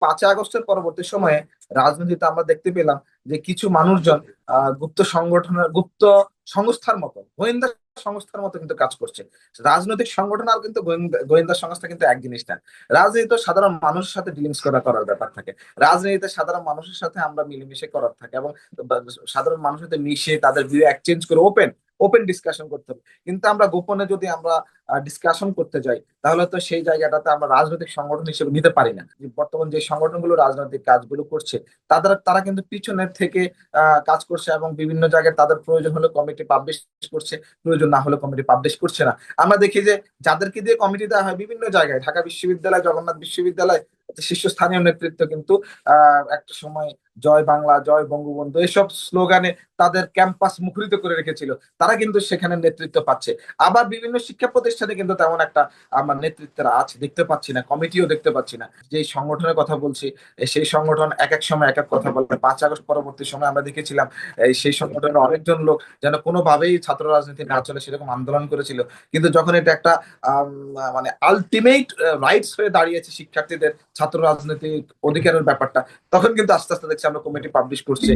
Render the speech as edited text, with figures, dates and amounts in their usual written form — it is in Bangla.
5ই আগস্টের পরবর্তী সময়ে রাজনীতিতে আমরা দেখতে পেলাম যে কিছু মানুষজন গুপ্ত সংস্থার মতো, গোয়েন্দা সংস্থার মতো কিন্তু কাজ করছে। রাজনৈতিক সংগঠন আর কিন্তু গোয়েন্দা সংস্থা কিন্তু এক জিনিস না। রাজনীতি তো সাধারণ মানুষের সাথে ডিলিংস করার ব্যাপার থাকে। রাজনীতিতে সাধারণ মানুষের সাথে আমরা মিলেমিশে করার থাকে, এবং সাধারণ মানুষের সাথে মিশে তাদের ভিউ এক্সচেঞ্জ করে ওপেন ওপেন ডিসকাশন করতে হবে। কিন্তু আমরা গোপনে যদি আমরা ডিসকাশন করতে যাই, তাহলে তো সেই জায়গাটাতে আমরা রাজনৈতিক সংগঠন হিসেবে নিতে পারি না। যে বর্তমান যে সংগঠনগুলো রাজনৈতিক কাজগুলো করছে, তারা কিন্তু পিছনের থেকে কাজ করছে, এবং বিভিন্ন জায়গায় তাদের প্রয়োজন হলে কমিটি পাবলিশ করছে, প্রয়োজন না হলে কমিটি পাবলিশ করছে না। আমরা দেখি যে যাদেরকে দিয়ে কমিটি দেওয়া হয় বিভিন্ন জায়গায়, ঢাকা বিশ্ববিদ্যালয়, জগন্নাথ বিশ্ববিদ্যালয়, শীর্ষস্থানীয় নেতৃত্ব কিন্তু একটা সময় জয় বাংলা, জয় বঙ্গবন্ধু এসব স্লোগানে তাদের ক্যাম্পাস মুখরিত করে রেখেছিল। তারা কিন্তু সেখানে নেতৃত্ব পাচ্ছে। আবার বিভিন্ন শিক্ষা প্রতিষ্ঠানে কিন্তু তেমন একটা আমার নেতৃত্বের আছে দেখতে পাচ্ছি না, কমিটিও দেখতে পাচ্ছি না। যেই সংগঠনের কথা বলছি, সেই সংগঠন এক এক সময় এক এক কথা বলে। 5ই আগস্ট পরবর্তী সময় আমরা দেখেছিলাম সেই সংগঠনের অনেকজন লোক যেন কোনোভাবেই ছাত্র রাজনীতি না চলে সেরকম আন্দোলন করেছিল। কিন্তু যখন এটা একটা মানে আলটিমেট রাইটস হয়ে দাঁড়িয়েছে শিক্ষার্থীদের ছাত্র রাজনৈতিক অধিকারের ব্যাপারটা, তখন কিন্তু আস্তে আস্তে দেখছি আমরা কমিটি পাবলিশ করছে।